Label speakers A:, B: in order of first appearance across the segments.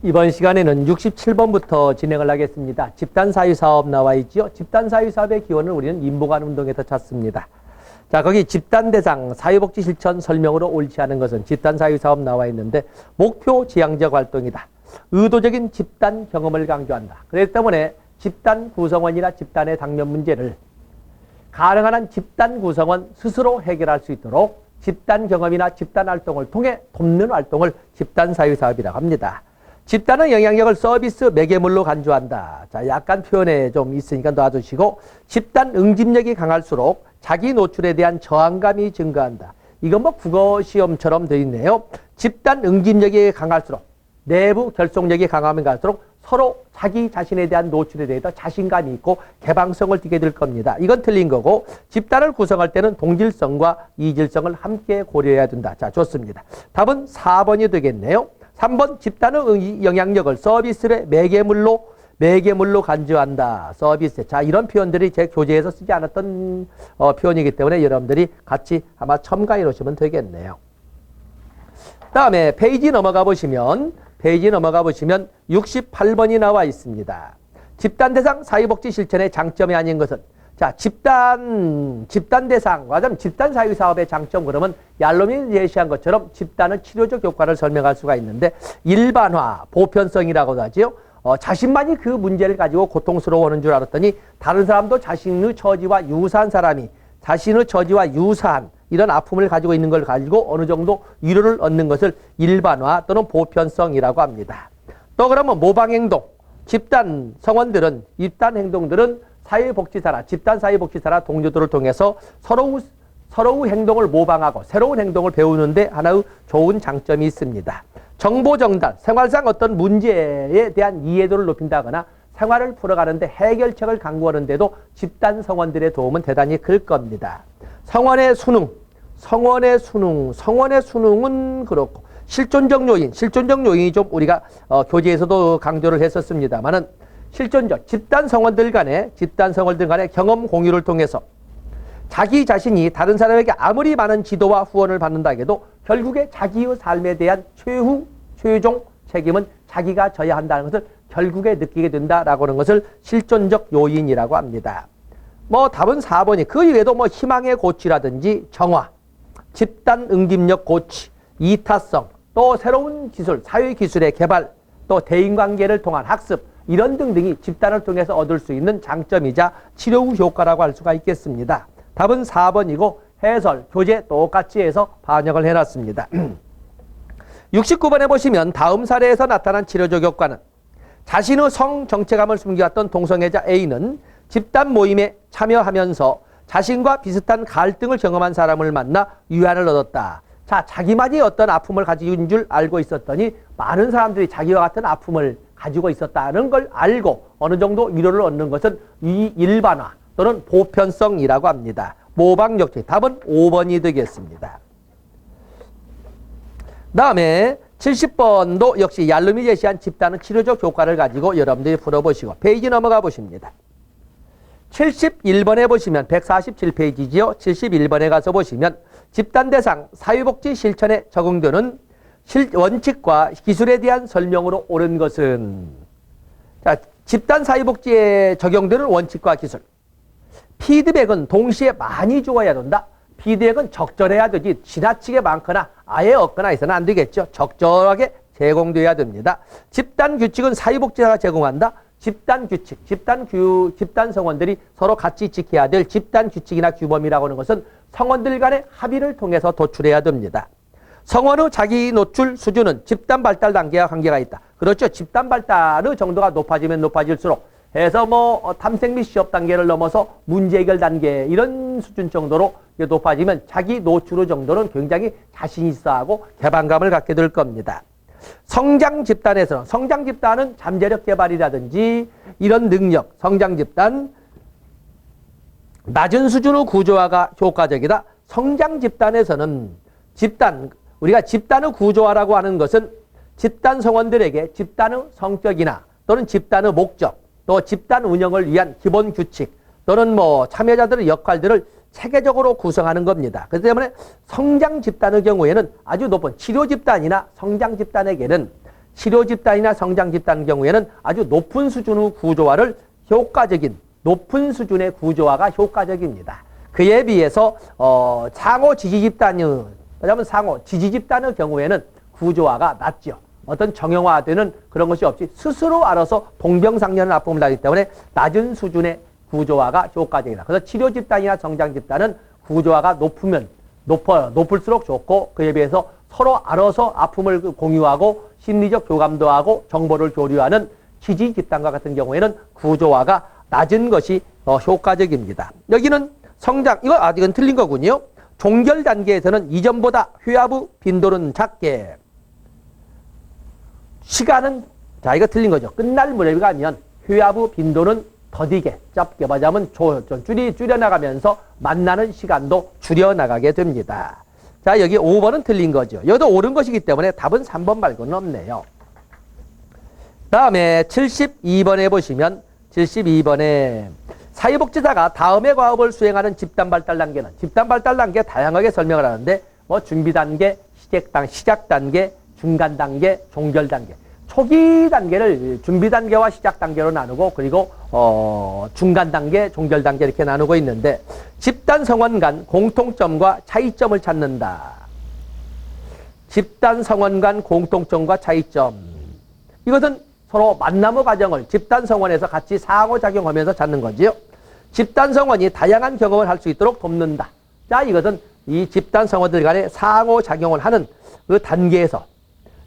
A: 이번 시간에는 67번부터 진행을 하겠습니다. 집단사회사업 나와 있죠. 집단사회사업의 기원은 우리는 인보관운동에서 찾습니다. 자, 거기 집단대상 사회복지 실천 설명으로 옳지 않은 것은 집단사회사업 나와 있는데 목표 지향적 활동이다. 의도적인 집단 경험을 강조한다. 그렇기 때문에 집단 구성원이나 집단의 당면 문제를 가능한 한 집단 구성원 스스로 해결할 수 있도록 집단 경험이나 집단 활동을 통해 돕는 활동을 집단사회사업이라고 합니다. 집단의 영향력을 서비스 매개물로 간주한다. 자, 약간 표현에 좀 있으니까 놔두시고 집단 응집력이 강할수록 자기 노출에 대한 저항감이 증가한다. 이건 뭐 국어시험처럼 되어 있네요. 집단 응집력이 강할수록 내부 결속력이 강하면 갈수록 서로 자기 자신에 대한 노출에 대해서 자신감이 있고 개방성을 띠게 될 겁니다. 이건 틀린 거고 집단을 구성할 때는 동질성과 이질성을 함께 고려해야 된다. 자, 좋습니다. 답은 4번이 되겠네요. 3번 집단의 영향력을 서비스의 매개물로 간주한다. 서비스. 자, 이런 표현들이 제 교재에서 쓰지 않았던 표현이기 때문에 여러분들이 같이 아마 첨가해 놓으시면 되겠네요. 다음에 페이지 넘어가 보시면 68번이 나와 있습니다. 집단 대상 사회복지 실천의 장점이 아닌 것은 자, 집단 대상, 맞으면 집단 사회 사업의 장점 그러면 얄롬이 제시한 것처럼 집단의 치료적 효과를 설명할 수가 있는데 일반화, 보편성이라고도 하지요. 자신만이 그 문제를 가지고 고통스러워하는 줄 알았더니 다른 사람도 자신의 처지와 유사한 사람이 자신의 처지와 유사한 이런 아픔을 가지고 있는 걸 가지고 어느 정도 위로를 얻는 것을 일반화 또는 보편성이라고 합니다. 또 그러면 모방행동, 집단 성원들은 집단 행동들은 사회복지사나 집단사회복지사나 동료들을 통해서 서로의 행동을 모방하고 새로운 행동을 배우는데 하나의 좋은 장점이 있습니다. 정보 전달, 생활상 어떤 문제에 대한 이해도를 높인다거나 생활을 풀어가는데 해결책을 강구하는 데도 집단 성원들의 도움은 대단히 클 겁니다. 성원의 수능은 그렇고 실존적 요인이 좀 우리가 교재에서도 강조를 했었습니다만은 실존적 집단 성원들 간의 경험 공유를 통해서 자기 자신이 다른 사람에게 아무리 많은 지도와 후원을 받는다 해도 결국에 자기의 삶에 대한 최종 책임은 자기가 져야 한다는 것을 결국에 느끼게 된다라고 하는 것을 실존적 요인이라고 합니다. 뭐 답은 4번이 그 이외에도 뭐 희망의 고취라든지 정화, 집단 응집력 고취, 이타성, 또 새로운 기술, 사회 기술의 개발, 또 대인관계를 통한 학습 이런 등등이 집단을 통해서 얻을 수 있는 장점이자 치료 후 효과라고 할 수가 있겠습니다. 답은 4번이고 해설, 교재 똑같이 해서 반영을 해놨습니다. 69번에 보시면 다음 사례에서 나타난 치료적 효과는 자신의 성 정체감을 숨겨왔던 동성애자 A는 집단 모임에 참여하면서 자신과 비슷한 갈등을 경험한 사람을 만나 위안을 얻었다. 자, 자기만이 어떤 아픔을 가지고 있는 줄 알고 있었더니 많은 사람들이 자기와 같은 아픔을 가지고 있었다는 걸 알고 어느 정도 위로를 얻는 것은 이 일반화 또는 보편성이라고 합니다. 모방력적 답은 5번이 되겠습니다. 다음에 70번도 역시 얄름이 제시한 집단의 치료적 효과를 가지고 여러분들이 풀어보시고 페이지 넘어가 보십니다. 71번에 보시면 147페이지지요. 71번에 가서 보시면 집단 대상 사회복지 실천에 적용되는 원칙과 기술에 대한 설명으로 옳은 것은 자, 집단 사회복지에 적용되는 원칙과 기술. 피드백은 동시에 많이 주어야 된다. 피드백은 적절해야 되지 지나치게 많거나 아예 없거나 해서는 안 되겠죠. 적절하게 제공돼야 됩니다. 집단 규칙은 사회복지사가 제공한다. 집단 규칙, 집단 성원들이 서로 같이 지켜야 될 집단 규칙이나 규범이라고 하는 것은 성원들 간의 합의를 통해서 도출해야 됩니다. 성원의 자기 노출 수준은 집단 발달 단계와 관계가 있다. 그렇죠. 집단 발달의 정도가 높아지면 높아질수록 해서 뭐 탐색 및 시업 단계를 넘어서 문제 해결 단계 이런 수준 정도로 높아지면 자기 노출의 정도는 굉장히 자신 있어 하고 개방감을 갖게 될 겁니다. 성장 집단에서는 성장 집단은 잠재력 개발이라든지 이런 능력, 성장 집단 낮은 수준의 구조화가 효과적이다. 성장 집단에서는 우리가 집단의 구조화라고 하는 것은 집단 성원들에게 집단의 성격이나 또는 집단의 목적, 또 집단 운영을 위한 기본 규칙 또는 뭐 참여자들의 역할들을 체계적으로 구성하는 겁니다. 그렇기 때문에 성장 집단의 경우에는 아주 높은 치료 집단이나 성장 집단에게는 치료 집단이나 성장 집단 경우에는 아주 높은 수준의 구조화를 높은 수준의 구조화가 효과적입니다. 그에 비해서 상호 지지 집단의 상호 지지 집단의 경우에는 구조화가 낮죠. 어떤 정형화되는 그런 것이 없이 스스로 알아서 동병상련의 아픔을 하기 때문에 낮은 수준의 구조화가 효과적이다. 그래서 치료 집단이나 성장 집단은 구조화가 높을수록 좋고 그에 비해서 서로 알아서 아픔을 공유하고 심리적 교감도 하고 정보를 교류하는 지지 집단과 같은 경우에는 구조화가 낮은 것이 효과적입니다. 여기는 성장, 이건 틀린 거군요. 종결 단계에서는 이전보다 휴합의 빈도는 작게, 시간은, 자, 이거 틀린 거죠. 끝날 무렵에 가면 휴합의 빈도는 더디게, 짧게 말하자면 줄여나가면서 만나는 시간도 줄여나가게 됩니다. 자, 여기 5번은 틀린 거죠. 여기도 옳은 것이기 때문에 답은 3번 말고는 없네요. 다음에 72번에 보시면 72번에 사회복지사가 다음의 과업을 수행하는 집단 발달 단계는 집단 발달 단계 다양하게 설명을 하는데 준비 단계, 시작 단계, 중간 단계, 종결 단계. 초기 단계를 준비 단계와 시작 단계로 나누고 그리고 중간 단계, 종결 단계 이렇게 나누고 있는데 집단 성원 간 공통점과 차이점을 찾는다. 집단 성원 간 공통점과 차이점. 이것은 서로 만남의 과정을 집단 성원에서 같이 상호작용하면서 찾는 거지요. 집단 성원이 다양한 경험을 할 수 있도록 돕는다. 자, 이것은 이 집단 성원들 간의 상호작용을 하는 그 단계에서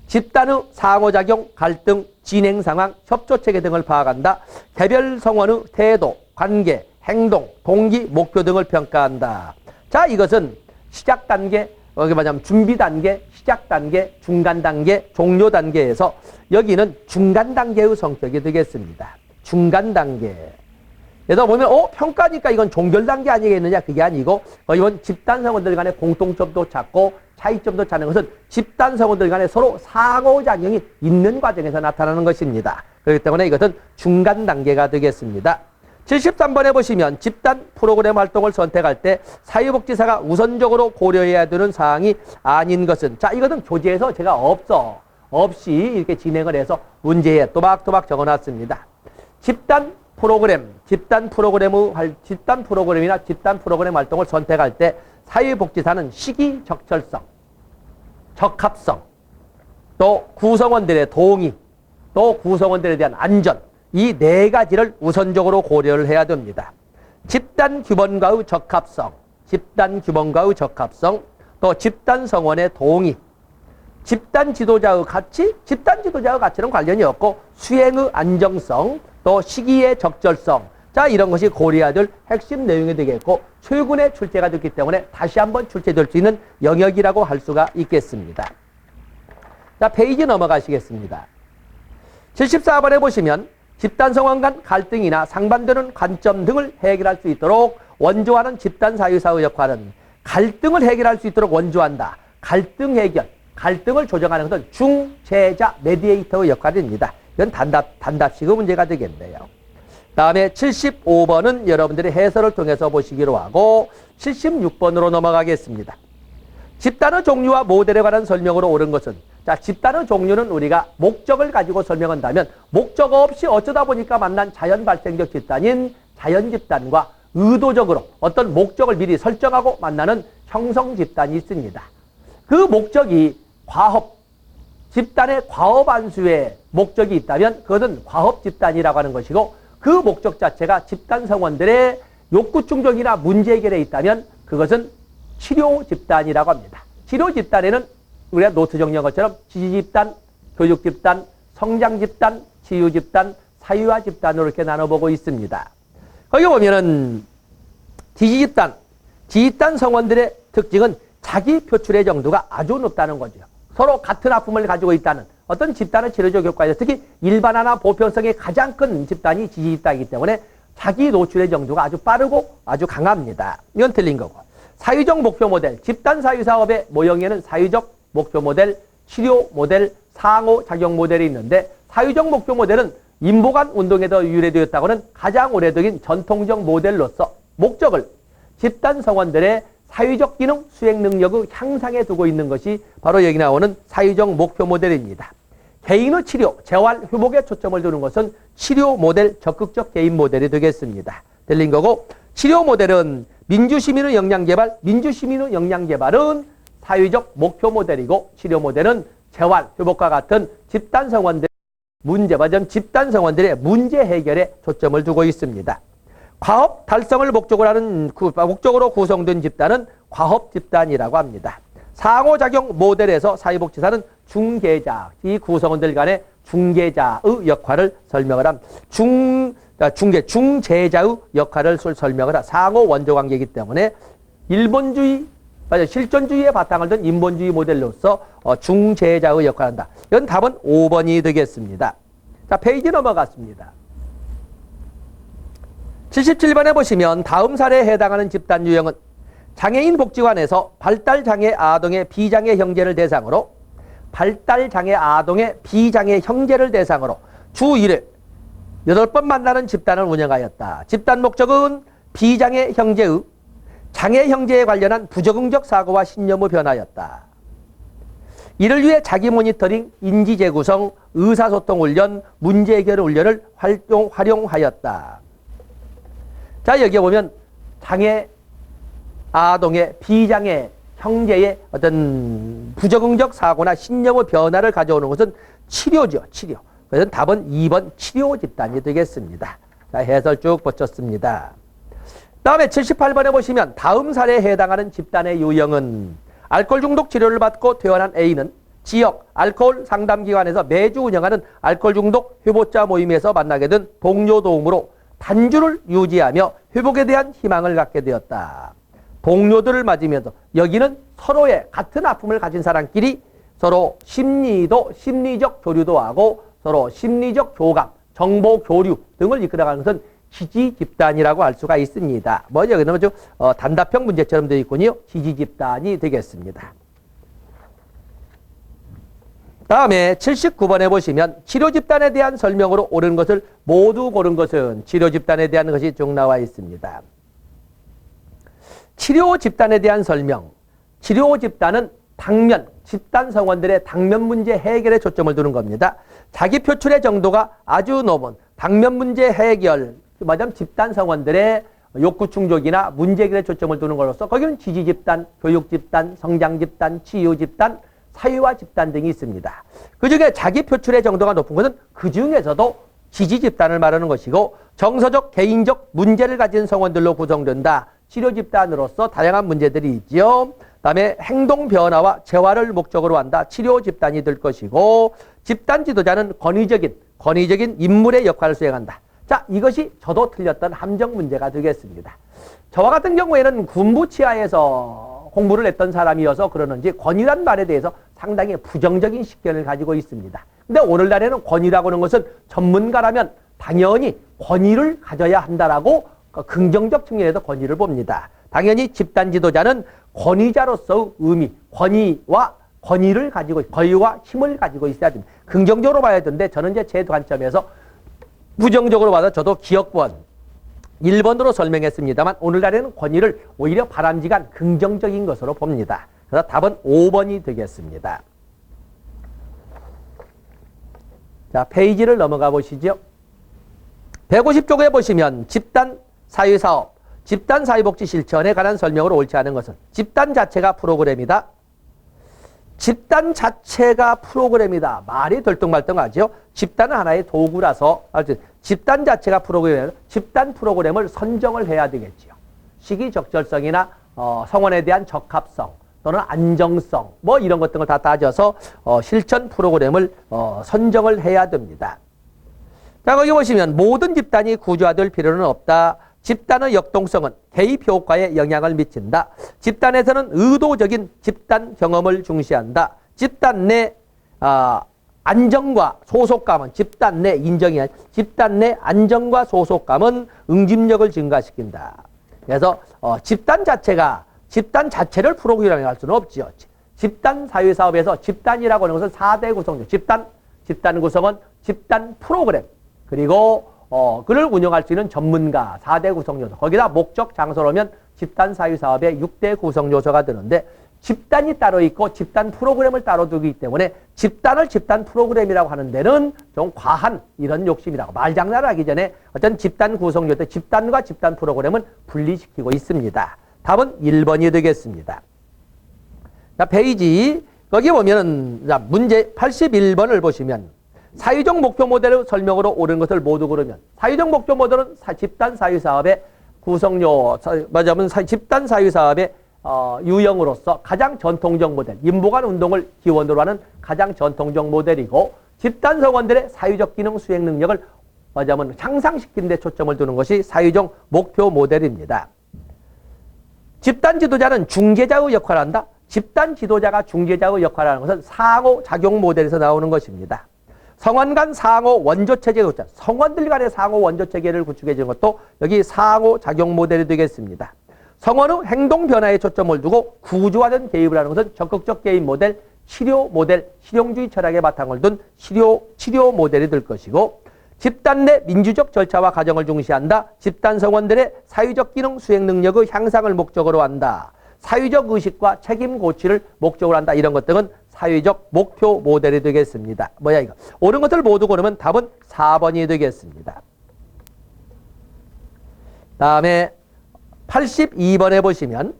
A: 집단의 상호작용, 갈등, 진행 상황, 협조체계 등을 파악한다. 개별 성원의 태도, 관계, 행동, 동기, 목표 등을 평가한다. 자, 이것은 시작 단계, 여기 말하자면 준비 단계, 시작 단계, 중간 단계, 종료 단계에서 여기는 중간 단계의 성격이 되겠습니다. 중간 단계. 여기서 보면 평가니까 이건 종결 단계 아니겠느냐? 그게 아니고 이건 집단 성원들 간의 공통점도 찾고 차이점도 찾는 것은 집단 성원들 간에 서로 상호작용이 있는 과정에서 나타나는 것입니다. 그렇기 때문에 이것은 중간 단계가 되겠습니다. 73번에 보시면 집단 프로그램 활동을 선택할 때 사회복지사가 우선적으로 고려해야 되는 사항이 아닌 것은, 자, 이것은 교재에서 제가 없이 이렇게 진행을 해서 문제에 또박또박 적어놨습니다. 집단 프로그램이나 집단 프로그램 활동을 선택할 때 사회복지사는 시기 적절성, 적합성, 또 구성원들의 동의, 또 구성원들에 대한 안전, 이 네 가지를 우선적으로 고려를 해야 됩니다. 집단 규범과의 적합성, 또 집단 성원의 동의, 집단 지도자의 가치는 관련이 없고 수행의 안정성, 또 시기의 적절성, 자, 이런 것이 고려해야 될 핵심 내용이 되겠고 최근에 출제가 됐기 때문에 다시 한번 출제될 수 있는 영역이라고 할 수가 있겠습니다. 자, 페이지 넘어가시겠습니다. 74번에 보시면 집단 성원 간 갈등이나 상반되는 관점 등을 해결할 수 있도록 원조하는 집단 사유사의 역할은 갈등을 해결할 수 있도록 원조한다. 갈등 해결, 갈등을 조정하는 것은 중재자, 메디에이터의 역할입니다. 이건 단답식의 문제가 되겠네요. 다음에 75번은 여러분들이 해설을 통해서 보시기로 하고 76번으로 넘어가겠습니다. 집단의 종류와 모델에 관한 설명으로 옳은 것은, 자, 집단의 종류는 우리가 목적을 가지고 설명한다면 목적 없이 어쩌다 보니까 만난 자연 발생적 집단인 자연 집단과 의도적으로 어떤 목적을 미리 설정하고 만나는 형성 집단이 있습니다. 그 목적이 집단의 과업 안수의 목적이 있다면 그것은 과업 집단이라고 하는 것이고 그 목적 자체가 집단 성원들의 욕구 충족이나 문제 해결에 있다면 그것은 치료 집단이라고 합니다. 치료 집단에는 우리가 노트 정리한 것처럼 지지 집단, 교육 집단, 성장 집단, 치유 집단, 사유화 집단으로 이렇게 나눠보고 있습니다. 거기 보면은 지집단 성원들의 특징은 자기 표출의 정도가 아주 높다는 거죠. 서로 같은 아픔을 가지고 있다는 어떤 집단의 치료적 효과에서 특히 일반화나 보편성이 가장 큰 집단이 지지집단이기 때문에 자기 노출의 정도가 아주 빠르고 아주 강합니다. 이건 틀린 거고. 사유적 목표 모델, 집단 사유사업의 모형에는 사유적 목표 모델, 치료 모델, 상호작용 모델이 있는데 사유적 목표 모델은 인보관 운동에도 유래되었다고는 가장 오래된 전통적 모델로서 목적을 집단 성원들의 사유적 기능 수행 능력의 향상에 두고 있는 것이 바로 여기 나오는 사유적 목표 모델입니다. 개인의 치료, 재활, 회복에 초점을 두는 것은 치료 모델, 적극적 개인 모델이 되겠습니다. 들린 거고, 치료 모델은 민주시민의 역량개발, 민주시민의 역량개발은 사회적 목표 모델이고, 치료 모델은 재활, 회복과 같은 집단성원들의 집단성원들의 문제 해결에 초점을 두고 있습니다. 과업 달성을 목적으로 구성된 집단은 과업 집단이라고 합니다. 상호작용 모델에서 사회복지사는 중개자, 이 구성원들 간의 중개자의 역할을 설명을 합니다. 중재자의 역할을 설명을 합니다. 상호 원조관계이기 때문에 실존주의의 바탕을 둔 인본주의 모델로서 중재자의 역할을 한다. 이건 답은 5번이 되겠습니다. 자, 페이지 넘어갔습니다. 77번에 보시면 다음 사례에 해당하는 집단 유형은 장애인 복지관에서 발달장애 아동의 비장애 형제를 대상으로 주 1회 8번 만나는 집단을 운영하였다. 집단 목적은 비장애 형제의 장애 형제에 관련한 부적응적 사고와 신념의 변화였다. 이를 위해 자기 모니터링, 인지 재구성, 의사소통 훈련, 문제 해결 훈련을 활용하였다. 자, 여기에 보면 장애 아동의 비장애 형제의 어떤 부적응적 사고나 신념의 변화를 가져오는 것은 치료죠, 치료. 그래서 답은 2번 치료 집단이 되겠습니다. 자, 해설 쭉 붙였습니다. 다음에 78번에 보시면 다음 사례에 해당하는 집단의 유형은 알코올 중독 치료를 받고 퇴원한 A는 지역 알코올 상담기관에서 매주 운영하는 알코올 중독 회복자 모임에서 만나게 된 동료 도움으로 단주를 유지하며 회복에 대한 희망을 갖게 되었다. 동료들을 맞으면서 여기는 서로의 같은 아픔을 가진 사람끼리 서로 심리적 교류도 하고 서로 심리적 교감, 정보 교류 등을 이끌어가는 것은 지지 집단이라고 할 수가 있습니다. 뭐 여기는 좀 단답형 문제처럼 되어 있군요. 지지 집단이 되겠습니다. 다음에 79번에 보시면 치료 집단에 대한 설명으로 옳은 것을 모두 고른 것은 치료 집단에 대한 것이 쭉 나와 있습니다. 치료 집단에 대한 설명. 치료 집단은 당면, 집단 성원들의 당면 문제 해결에 초점을 두는 겁니다. 자기 표출의 정도가 아주 높은 당면 문제 해결, 말하자면 집단 성원들의 욕구 충족이나 문제 해결에 초점을 두는 것으로서 거기는 지지 집단, 교육 집단, 성장 집단, 치유 집단, 사회화 집단 등이 있습니다. 그중에 자기 표출의 정도가 높은 것은 그중에서도 지지 집단을 말하는 것이고 정서적, 개인적 문제를 가진 성원들로 구성된다. 치료 집단으로서 다양한 문제들이 있죠. 다음에 행동 변화와 재활을 목적으로 한다. 치료 집단이 될 것이고 집단 지도자는 권위적인 인물의 역할을 수행한다. 자, 이것이 저도 틀렸던 함정 문제가 되겠습니다. 저와 같은 경우에는 군부 치하에서 공부를 했던 사람이어서 그러는지 권위란 말에 대해서 상당히 부정적인 식견을 가지고 있습니다. 근데 오늘날에는 권위라고 하는 것은 전문가라면 당연히 권위를 가져야 한다라고 긍정적 측면에서 권위를 봅니다. 당연히 집단 지도자는 권위자로서의 의미, 권위와 힘을 가지고 있어야 됩니다. 긍정적으로 봐야 되는데 저는 이제 제 관점에서 부정적으로 봐서 저도 기억번 1번으로 설명했습니다만 오늘날에는 권위를 오히려 바람직한 긍정적인 것으로 봅니다. 그래서 답은 5번이 되겠습니다. 자, 페이지를 넘어가 보시죠. 150쪽에 보시면 집단 사회사업, 집단 사회복지 실천에 관한 설명으로 옳지 않은 것은 집단 자체가 프로그램이다. 집단 자체가 프로그램이다. 말이 들뚱말뚱하죠. 집단은 하나의 도구라서 집단 자체가 프로그램이라 집단 프로그램을 선정을 해야 되겠죠. 시기적절성이나 성원에 대한 적합성 또는 안정성 뭐 이런 것들을 다 따져서 실천 프로그램을 선정을 해야 됩니다. 자, 거기 보시면 모든 집단이 구조화될 필요는 없다. 집단의 역동성은 개입 효과에 영향을 미친다. 집단에서는 의도적인 집단 경험을 중시한다. 집단 내 안정과 소속감은 집단 내 인정이 아니라 집단 내 안정과 소속감은 응집력을 증가시킨다. 그래서 집단 자체를 프로그램이라고 할 수는 없죠. 집단 사회사업에서 집단이라고 하는 것은 4대 구성조. 집단 구성은 집단 프로그램 그리고 그를 운영할 수 있는 전문가 4대 구성 요소. 거기다 목적 장소로면 집단 사회 사업의 6대 구성 요소가 되는데 집단이 따로 있고 집단 프로그램을 따로 두기 때문에 집단을 집단 프로그램이라고 하는 데는 좀 과한 이런 욕심이라고 말장난을 하기 전에 어떤 집단 구성요 때 집단과 집단 프로그램은 분리시키고 있습니다. 답은 1번이 되겠습니다. 자, 페이지 거기 보면은 자, 문제 81번을 보시면 사회적 목표 모델의 설명으로 옳은 것을 모두 고르면 사회적 목표 모델은 집단 사회사업의 구성요 말하자면 집단 사회사업의 유형으로서 가장 전통적 모델, 인보관 운동을 기원으로 하는 가장 전통적 모델이고 집단 성원들의 사회적 기능 수행 능력을 말하자면 향상시키는 데 초점을 두는 것이 사회적 목표 모델입니다. 집단 지도자는 중재자의 역할을 한다. 집단 지도자가 중재자의 역할을 하는 것은 상호작용 모델에서 나오는 것입니다. 성원 간 상호 원조체제 구축, 성원들 간의 상호 원조체계를 구축해 주는 것도 여기 상호작용 모델이 되겠습니다. 성원의 행동 변화에 초점을 두고 구조화된 개입을 하는 것은 적극적 개입 모델, 치료 모델, 실용주의 철학의 바탕을 둔 치료 모델이 될 것이고 집단 내 민주적 절차와 과정을 중시한다. 집단 성원들의 사회적 기능 수행 능력의 향상을 목적으로 한다. 사회적 의식과 책임 고취를 목적으로 한다. 이런 것 등은 사회적 목표 모델이 되겠습니다. 뭐야 이거? 옳은 것들 모두 고르면 답은 4번이 되겠습니다. 다음에 82번에 보시면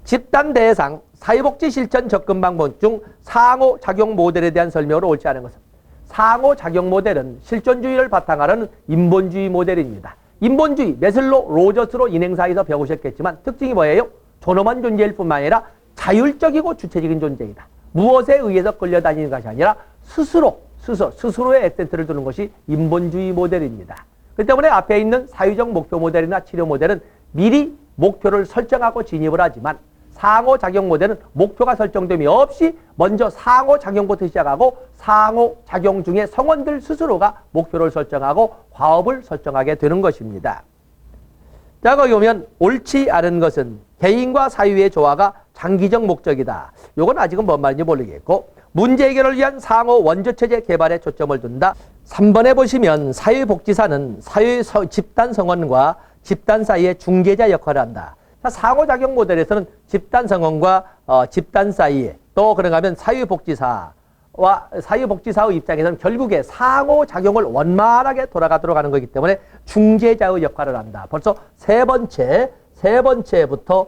A: 집단 대상 사회복지 실천 접근 방법 중 상호작용 모델에 대한 설명으로 옳지 않은 것은 상호작용 모델은 실존주의를 바탕으로 하는 인본주의 모델입니다. 인본주의, 메슬로, 로저스로 인행사에서 배우셨겠지만 특징이 뭐예요? 존엄한 존재일 뿐만 아니라 자율적이고 주체적인 존재이다. 무엇에 의해서 끌려다니는 것이 아니라 스스로의 액센트를 두는 것이 인본주의 모델입니다. 그렇기 때문에 앞에 있는 사회적 목표 모델이나 치료 모델은 미리 목표를 설정하고 진입을 하지만 상호작용 모델은 목표가 설정됨이 없이 먼저 상호작용부터 시작하고 상호작용 중에 성원들 스스로가 목표를 설정하고 과업을 설정하게 되는 것입니다. 자, 거기 보면 옳지 않은 것은 개인과 사회의 조화가 장기적 목적이다. 이건 아직은 뭔 말인지 모르겠고 문제 해결을 위한 상호 원조체제 개발에 초점을 둔다. 3번에 보시면 사회복지사는 집단 성원과 집단 사이의 중개자 역할을 한다. 자, 상호작용 모델에서는 집단 성원과 집단 사이에 또 그런가 하면 사회복지사의 입장에서는 결국에 상호작용을 원만하게 돌아가도록 하는 거기 때문에 중재자의 역할을 한다. 벌써 세 번째부터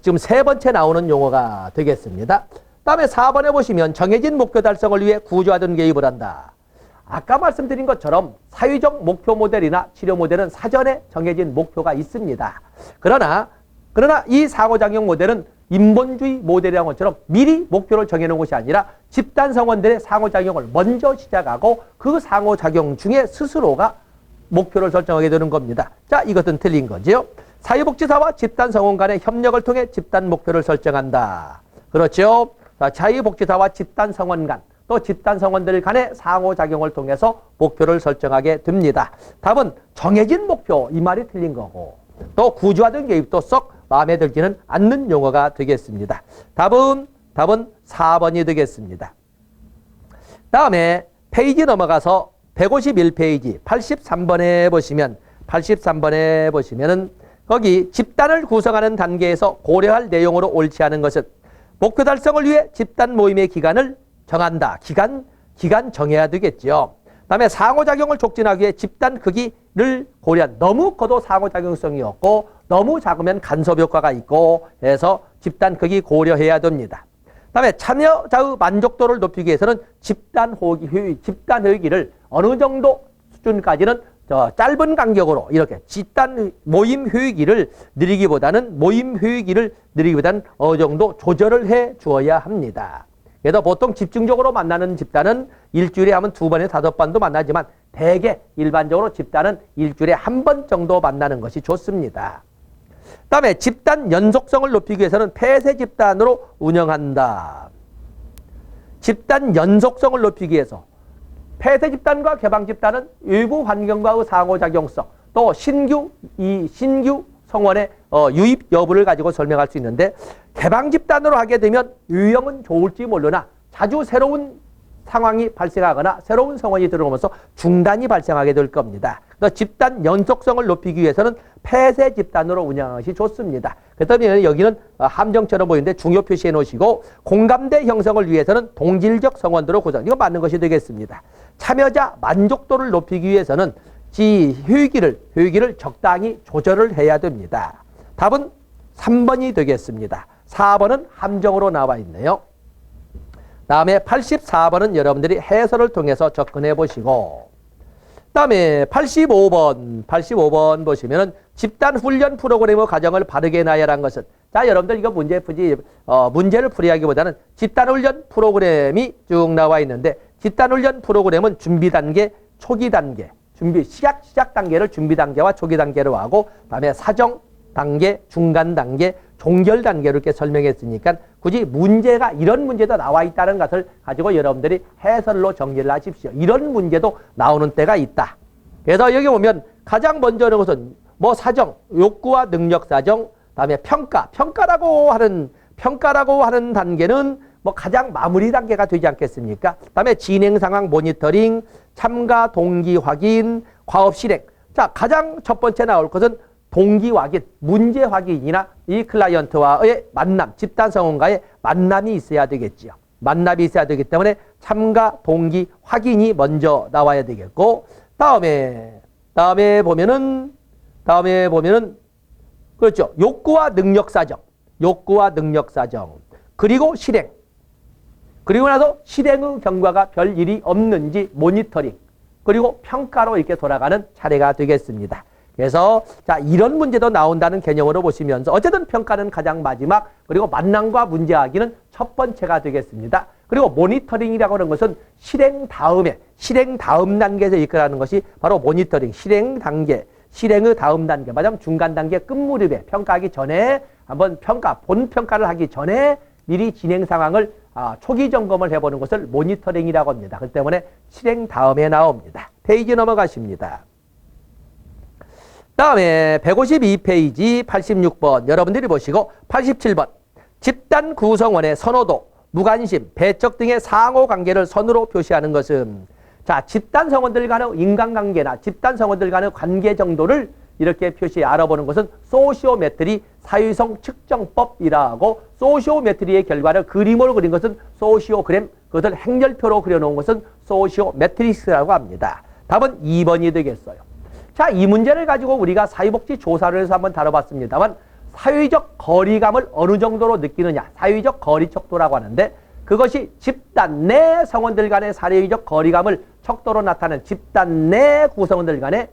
A: 지금 세 번째 나오는 용어가 되겠습니다. 다음에 4번에 보시면 정해진 목표 달성을 위해 구조화된 개입을 한다. 아까 말씀드린 것처럼 사회적 목표 모델이나 치료 모델은 사전에 정해진 목표가 있습니다. 그러나 이 상호작용 모델은 인본주의 모델이라는 것처럼 미리 목표를 정해놓은 것이 아니라 집단 성원들의 상호작용을 먼저 시작하고 그 상호작용 중에 스스로가 목표를 설정하게 되는 겁니다. 자, 이것은 틀린 거죠. 사회복지사와 집단 성원 간의 협력을 통해 집단 목표를 설정한다. 그렇죠. 사회복지사와 집단 성원 간 또 집단 성원들 간의 상호작용을 통해서 목표를 설정하게 됩니다. 답은 정해진 목표 이 말이 틀린 거고 또 구조화된 개입도 썩 마음에 들지는 않는 용어가 되겠습니다. 답은 4번이 되겠습니다. 다음에 페이지 넘어가서 151페이지 83번에 보시면은 거기 집단을 구성하는 단계에서 고려할 내용으로 옳지 않은 것은 목표 달성을 위해 집단 모임의 기간을 정한다. 기간 정해야 되겠죠. 다음에 상호작용을 촉진하기 위해 집단 크기를 고려한 너무 커도 상호작용성이 없고 너무 작으면 간섭 효과가 있고 해서 집단 크기 고려해야 됩니다. 다음에 참여자의 만족도를 높이기 위해서는 집단 회의를 어느 정도 수준까지는 짧은 간격으로 이렇게 집단 모임 회의기를 느리기보다는 어느 정도 조절을 해 주어야 합니다. 그래서 보통 집중적으로 만나는 집단은 일주일에 하면 2번에서 5번도 만나지만 대개 일반적으로 집단은 일주일에 1번 정도 만나는 것이 좋습니다. 다음에 집단 연속성을 높이기 위해서는 폐쇄 집단으로 운영한다. 집단 연속성을 높이기 위해서 폐쇄 집단과 개방 집단은 외부 환경과의 상호작용성 또 신규 성원의 유입 여부를 가지고 설명할 수 있는데 개방 집단으로 하게 되면 유형은 좋을지 모르나 자주 새로운 상황이 발생하거나 새로운 성원이 들어오면서 중단이 발생하게 될 겁니다. 그래서 집단 연속성을 높이기 위해서는 폐쇄 집단으로 운영하는 것이 좋습니다. 그렇다면 여기는 함정처럼 보이는데 중요 표시해 놓으시고 공감대 형성을 위해서는 동질적 성원들로 구성. 이거 맞는 것이 되겠습니다. 참여자 만족도를 높이기 위해서는 효율기를 적당히 조절을 해야 됩니다. 답은 3번이 되겠습니다. 4번은 함정으로 나와 있네요. 다음에 84번은 여러분들이 해설을 통해서 접근해 보시고, 다음에 85번 보시면은 집단 훈련 프로그램의 과정을 바르게 나열한 것은, 자, 여러분들 이거 문제를 풀이하기보다는 집단 훈련 프로그램이 쭉 나와 있는데, 집단 훈련 프로그램은 준비 단계, 초기 단계, 시작 단계를 준비 단계와 초기 단계로 하고, 다음에 사정 단계, 중간 단계, 종결 단계로 이렇게 설명했으니까 굳이 문제가 이런 문제도 나와 있다는 것을 가지고 여러분들이 해설로 정리를 하십시오. 이런 문제도 나오는 때가 있다. 그래서 여기 보면 가장 먼저 하는 것은 뭐 사정, 욕구와 능력 사정, 다음에 평가라고 하는 단계는 뭐 가장 마무리 단계가 되지 않겠습니까? 다음에 진행 상황 모니터링, 참가 동기 확인, 과업 실행. 자, 가장 첫 번째 나올 것은 동기 확인, 문제 확인이나 이 클라이언트와의 만남, 집단 성원과의 만남이 있어야 되겠지요. 만남이 있어야 되기 때문에 참가 동기 확인이 먼저 나와야 되겠고, 다음에 보면은 그렇죠. 욕구와 능력 사정, 그리고 실행. 그리고 나서 실행의 경과가 별 일이 없는지 모니터링, 그리고 평가로 이렇게 돌아가는 차례가 되겠습니다. 그래서 자, 이런 문제도 나온다는 개념으로 보시면서 어쨌든 평가는 가장 마지막, 그리고 만남과 문제 확인은 첫 번째가 되겠습니다. 그리고 모니터링이라고 하는 것은 실행 다음 단계에서 이끌어가는 것이 바로 모니터링, 실행의 다음 단계, 맞으면 중간 단계 끝무렵에 평가하기 전에 한번 본 평가를 하기 전에 미리 진행 상황을 초기 점검을 해보는 것을 모니터링이라고 합니다. 그렇기 때문에 실행 다음에 나옵니다. 페이지 넘어가십니다. 다음에 152페이지 86번 여러분들이 보시고, 87번 집단 구성원의 선호도, 무관심, 배척 등의 상호관계를 선으로 표시하는 것은, 자, 집단 성원들 간의 인간관계나 집단 성원들 간의 관계 정도를 이렇게 알아보는 것은 소시오메트리 사유성 측정법이라고, 소시오메트리의 결과를 그림으로 그린 것은 소시오그램, 그것을 행렬표로 그려놓은 것은 소시오메트리스라고 합니다. 답은 2번이 되겠어요. 자, 이 문제를 가지고 우리가 사회복지 조사를 해서 한번 다뤄봤습니다만, 사회적 거리감을 어느 정도로 느끼느냐, 사회적 거리 척도라고 하는데, 그것이 집단 내 성원들 간의 사회적 거리감을 척도로 나타내는, 집단 내 구성원들 간의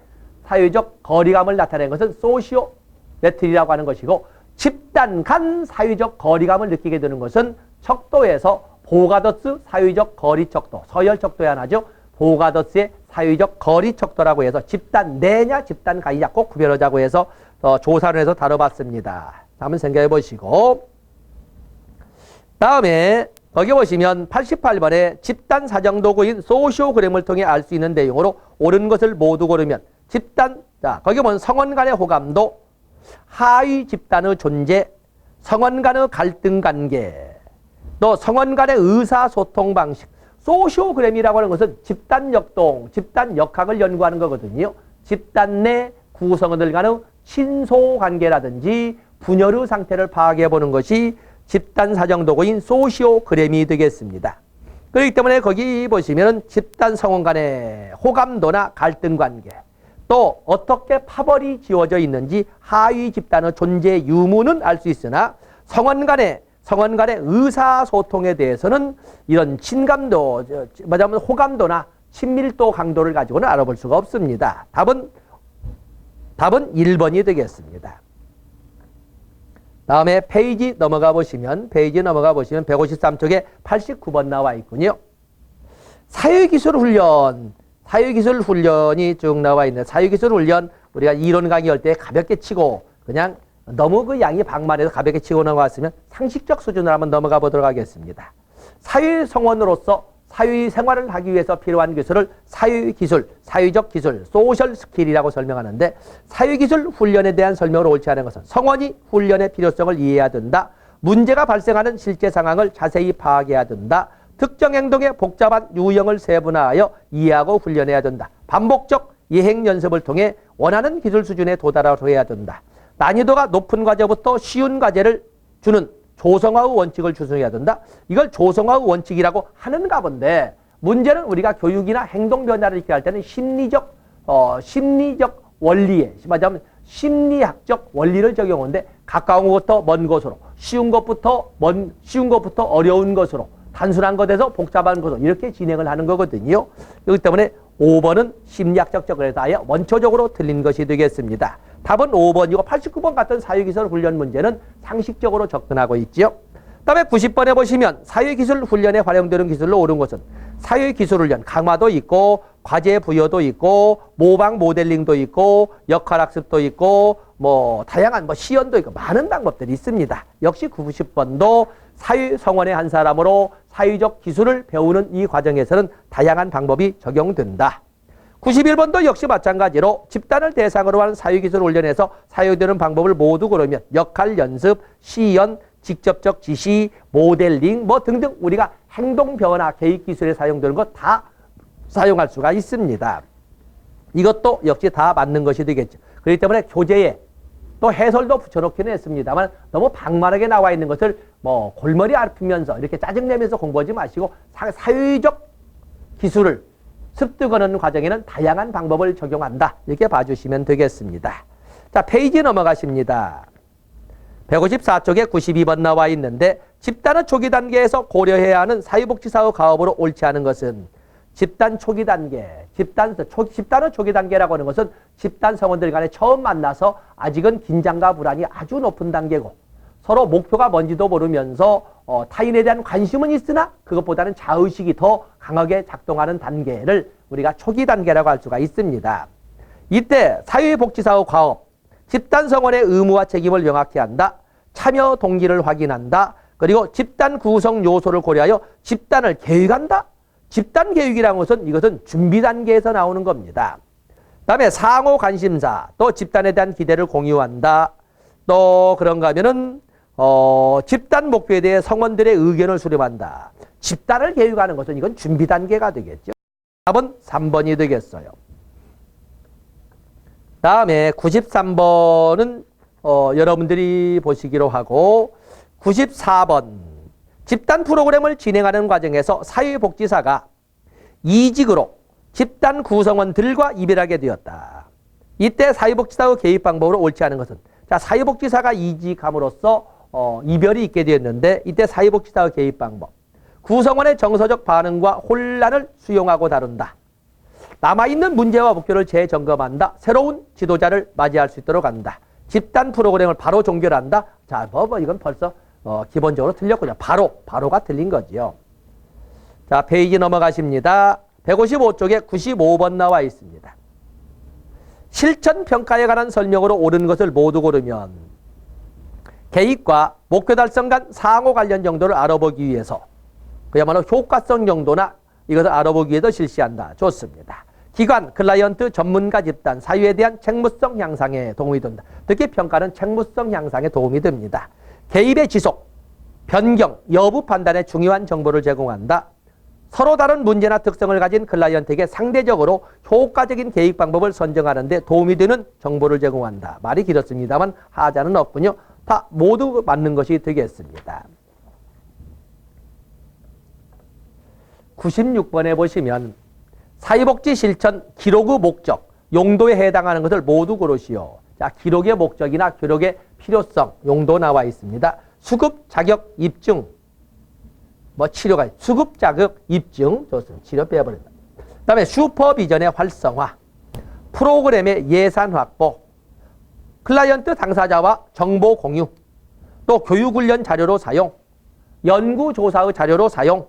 A: 사회적 거리감을 나타내는 것은 소시오메트리라고 하는 것이고, 집단 간 사회적 거리감을 느끼게 되는 것은 척도에서 보가더스 사회적 거리 척도, 서열 척도에 하나죠. 보가더스의 사회적 거리 척도라고 해서 집단 내냐 집단 가이냐 꼭 구별하자고 해서 조사를 해서 다뤄봤습니다. 한번 생각해 보시고, 다음에 거기 보시면 88번에 집단 사정 도구인 소시오그램을 통해 알 수 있는 내용으로 옳은 것을 모두 고르면 집단, 자, 거기 보면 성원 간의 호감도, 하위 집단의 존재, 성원 간의 갈등 관계, 또 성원 간의 의사소통 방식. 소시오그램이라고 하는 것은 집단 역동, 집단 역학을 연구하는 거거든요. 집단 내 구성원들 간의 친소관계라든지 분열의 상태를 파악해 보는 것이 집단 사정 도구인 소시오그램이 되겠습니다. 그렇기 때문에 거기 보시면 집단 성원 간의 호감도나 갈등 관계, 또 어떻게 파벌이 지어져 있는지 하위 집단의 존재 유무는 알 수 있으나 성원 간의 의사소통에 대해서는 이런 친감도, 말하자면 호감도나 친밀도 강도를 가지고는 알아볼 수가 없습니다. 답은 1번이 되겠습니다. 다음에 페이지 넘어가 보시면 153쪽에 89번 나와 있군요. 사회기술 훈련이 쭉 나와 있는 사회기술 훈련, 우리가 이론 강의할 때 가볍게 치고 그냥 너무 그 양이 방만해서 가볍게 치고 넘어갔으면 상식적 수준으로 한번 넘어가 보도록 하겠습니다. 사회성원으로서 사회생활을 하기 위해서 필요한 기술을 사회기술, 사회적 기술, 소셜 스킬이라고 설명하는데, 사회기술 훈련에 대한 설명으로 옳지 않은 것은 성원이 훈련의 필요성을 이해해야 된다. 문제가 발생하는 실제 상황을 자세히 파악해야 된다. 특정 행동의 복잡한 유형을 세분화하여 이해하고 훈련해야 된다. 반복적 예행 연습을 통해 원하는 기술 수준에 도달하도록 해야 된다. 난이도가 높은 과제부터 쉬운 과제를 주는 조성화의 원칙을 준수해야 된다. 이걸 조성화의 원칙이라고 하는가 본데 문제는 우리가 교육이나 행동 변화를 이렇게 할 때는 심리적 원리에 말하자면 심리학적 원리를 적용하는데 가까운 것부터 먼 곳으로 쉬운 것부터 어려운 것으로 단순한 것에서 복잡한 것으로 이렇게 진행을 하는 거거든요. 그렇기 때문에 5번은 심리학적 적용에 대하여 원초적으로 틀린 것이 되겠습니다. 답은 5번이고 89번 같은 사회기술 훈련 문제는 상식적으로 접근하고 있죠. 다음에 90번에 보시면 사회기술 훈련에 활용되는 기술로 옳은 것은 사회기술 훈련 강화도 있고 과제 부여도 있고 모방 모델링도 있고 역할학습도 있고 다양한 시연도 있고 많은 방법들이 있습니다. 역시 90번도 사회성원의 한 사람으로 사회적 기술을 배우는 이 과정에서는 다양한 방법이 적용된다. 91번도 역시 마찬가지로 집단을 대상으로 하는 사회기술 훈련에서 사용되는 방법을 모두 고르면 역할 연습, 시연, 직접적 지시, 모델링 등등 우리가 행동 변화 개입 기술에 사용되는 것 다 사용할 수가 있습니다. 이것도 역시 다 맞는 것이 되겠죠. 그렇기 때문에 교재에 또 해설도 붙여놓기는 했습니다만 너무 방만하게 나와 있는 것을 골머리 아프면서 이렇게 짜증내면서 공부하지 마시고 사회적 기술을 습득하는 과정에는 다양한 방법을 적용한다. 이렇게 봐주시면 되겠습니다. 자, 페이지 넘어가십니다. 154쪽에 92번 나와 있는데 집단의 초기 단계에서 고려해야 하는 사회복지사의 가업으로 옳지 않은 것은 집단 초기 단계, 집단의 초기 단계라고 하는 것은 집단 성원들 간에 처음 만나서 아직은 긴장과 불안이 아주 높은 단계고 서로 목표가 뭔지도 모르면서 타인에 대한 관심은 있으나 그것보다는 자의식이 더 강하게 작동하는 단계를 우리가 초기 단계라고 할 수가 있습니다. 이때 사회복지사의 과업, 집단 성원의 의무와 책임을 명확히 한다. 참여 동기를 확인한다. 그리고 집단 구성 요소를 고려하여 집단을 계획한다. 집단 계획이라는 것은 이것은 준비 단계에서 나오는 겁니다. 다음에 상호 관심사, 또 집단에 대한 기대를 공유한다. 또 그런가 하면은 집단 목표에 대해 성원들의 의견을 수렴한다. 집단을 계획하는 것은 이건 준비 단계가 되겠죠. 답은 3번이 되겠어요. 다음에 93번은 여러분들이 보시기로 하고 94번 집단 프로그램을 진행하는 과정에서 사회복지사가 이직으로 집단 구성원들과 이별하게 되었다. 이때 사회복지사의 개입 방법으로 옳지 않은 것은 사회복지사가 이직함으로써 이별이 있게 되었는데 이때 사회복지사의 개입 방법 구성원의 정서적 반응과 혼란을 수용하고 다룬다. 남아있는 문제와 목표를 재점검한다. 새로운 지도자를 맞이할 수 있도록 한다. 집단 프로그램을 바로 종결한다. 자, 이건 벌써 기본적으로 틀렸군요. 바로가 틀린 거지요. 자, 페이지 넘어가십니다. 155쪽에 95번 나와 있습니다. 실천평가에 관한 설명으로 옳은 것을 모두 고르면 개입과 목표 달성 간 상호 관련 정도를 알아보기 위해서 그야말로 효과성 정도나 이것을 알아보기 위해서 실시한다. 좋습니다. 기관, 클라이언트, 전문가 집단, 사유에 대한 책무성 향상에 도움이 된다. 특히 평가는 책무성 향상에 도움이 됩니다. 개입의 지속, 변경, 여부 판단에 중요한 정보를 제공한다. 서로 다른 문제나 특성을 가진 클라이언트에게 상대적으로 효과적인 개입 방법을 선정하는 데 도움이 되는 정보를 제공한다. 말이 길었습니다만 하자는 없군요. 다 모두 맞는 것이 되겠습니다. 96번에 보시면 사회복지 실천 기록의 목적, 용도에 해당하는 것을 모두 고르시오. 자, 기록의 목적이나 기록의 필요성, 용도 나와 있습니다. 수급, 자격, 입증, 치료가 수급, 자격, 입증, 좋습니다. 치료 빼버린다. 그 다음에 슈퍼비전의 활성화, 프로그램의 예산 확보, 클라이언트 당사자와 정보 공유, 또 교육훈련 자료로 사용, 연구조사의 자료로 사용,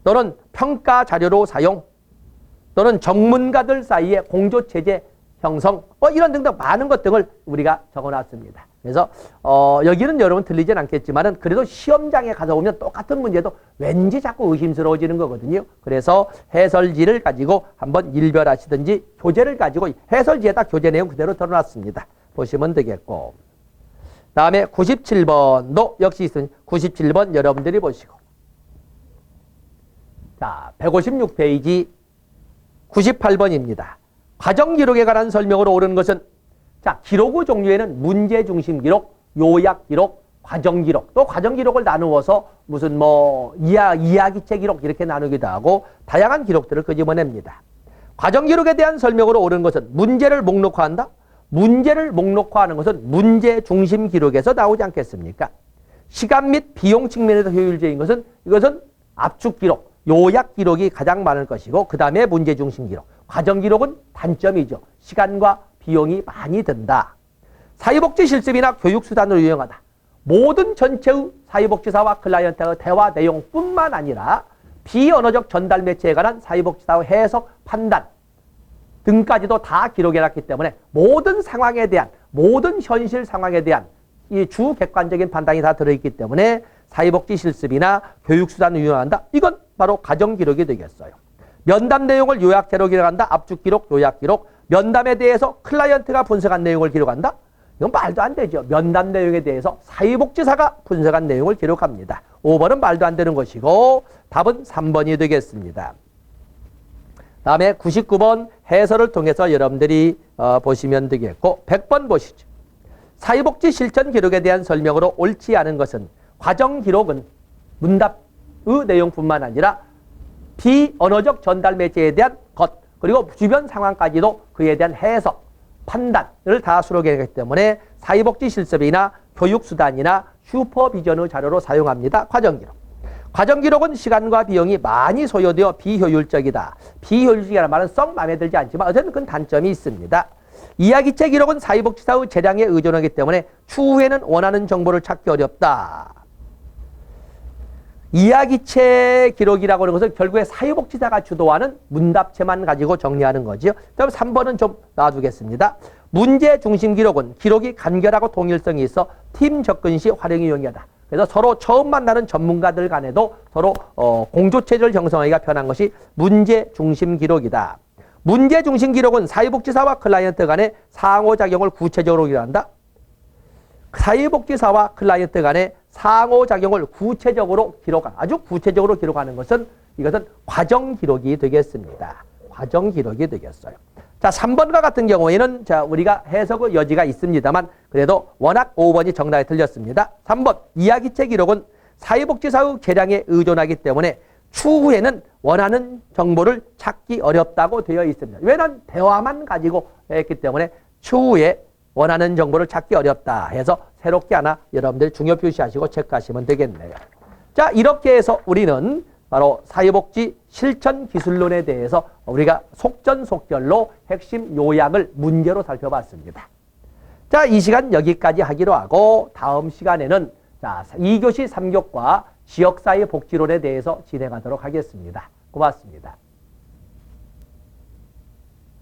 A: 또는 평가 자료로 사용, 또는 전문가들 사이에 공조체제 형성, 이런 등등 많은 것 등을 우리가 적어놨습니다. 그래서 여기는 여러분 틀리진 않겠지만은 그래도 시험장에 가서 보면 똑같은 문제도 왠지 자꾸 의심스러워지는 거거든요. 그래서 해설지를 가지고 한번 일별하시든지 교재를 가지고 해설지에다 교재 내용 그대로 들어놨습니다. 보시면 되겠고. 다음에 97번도 역시 있으니 97번 여러분들이 보시고. 자, 156페이지 98번입니다. 과정 기록에 관한 설명으로 옳은 것은 자, 기록의 종류에는 문제 중심 기록, 요약 기록, 과정 기록, 또 과정 기록을 나누어서 무슨 뭐 이야기체 기록 이렇게 나누기도 하고 다양한 기록들을 끄집어냅니다. 과정 기록에 대한 설명으로 옳은 것은 문제를 목록화한다. 문제를 목록화하는 것은 문제 중심 기록에서 나오지 않겠습니까? 시간 및 비용 측면에서 효율적인 것은 이것은 압축 기록, 요약 기록이 가장 많을 것이고 그 다음에 문제 중심 기록. 과정 기록은 단점이죠. 시간과 비용이 많이 든다. 사회복지 실습이나 교육수단으로 유용하다. 모든 전체의 사회복지사와 클라이언트의 대화 내용뿐만 아니라 비언어적 전달 매체에 관한 사회복지사의 해석, 판단 등까지도 다 기록해놨기 때문에 모든 상황에 대한, 모든 현실 상황에 대한 이 주 객관적인 판단이 다 들어있기 때문에 사회복지 실습이나 교육수단을 유용한다. 이건 바로 과정 기록이 되겠어요. 면담 내용을 요약대로 기록한다. 압축 기록, 요약 기록. 면담에 대해서 클라이언트가 분석한 내용을 기록한다. 이건 말도 안 되죠. 면담 내용에 대해서 사회복지사가 분석한 내용을 기록합니다. 5번은 말도 안 되는 것이고 답은 3번이 되겠습니다. 다음에 99번 해설을 통해서 여러분들이 보시면 되겠고 100번 보시죠. 사회복지 실천 기록에 대한 설명으로 옳지 않은 것은 과정 기록은 문답의 내용뿐만 아니라 비언어적 전달 매체에 대한 것 그리고 주변 상황까지도 그에 대한 해석, 판단을 다 수록하기 때문에 사회복지 실습이나 교육수단이나 슈퍼비전의 자료로 사용합니다. 과정기록. 과정기록은 시간과 비용이 많이 소요되어 비효율적이다. 비효율적이라는 말은 썩 마음에 들지 않지만 어쨌든 그건 단점이 있습니다. 이야기체 기록은 사회복지사의 재량에 의존하기 때문에 추후에는 원하는 정보를 찾기 어렵다. 이야기체 기록이라고 하는 것은 결국에 사회복지사가 주도하는 문답체만 가지고 정리하는 거죠. 그럼 3번은 좀 놔두겠습니다. 문제 중심 기록은 기록이 간결하고 동일성이 있어 팀 접근 시 활용이 용이하다. 그래서 서로 처음 만나는 전문가들 간에도 서로 공조체제를 형성하기가 편한 것이 문제 중심 기록이다. 문제 중심 기록은 사회복지사와 클라이언트 간의 상호작용을 구체적으로 기록한다. 사회복지사와 클라이언트 간의 상호작용을 구체적으로 기록하는, 아주 구체적으로 기록하는 것은 이것은 과정 기록이 되겠습니다. 과정 기록이 되겠어요. 자, 3번과 같은 경우에는 자, 우리가 해석의 여지가 있습니다만 그래도 워낙 5번이 정답에 틀렸습니다. 3번 이야기체 기록은 사회복지사의 재량에 의존하기 때문에 추후에는 원하는 정보를 찾기 어렵다고 되어 있습니다. 왜냐하면 대화만 가지고 했기 때문에 추후에 원하는 정보를 찾기 어렵다 해서 새롭게 하나 여러분들 중요 표시하시고 체크하시면 되겠네요. 자, 이렇게 해서 우리는 바로 사회복지 실천 기술론에 대해서 우리가 속전속결로 핵심 요약을 문제로 살펴봤습니다. 자, 이 시간 여기까지 하기로 하고 다음 시간에는 자, 2교시 3교과 지역사회 복지론에 대해서 진행하도록 하겠습니다. 고맙습니다.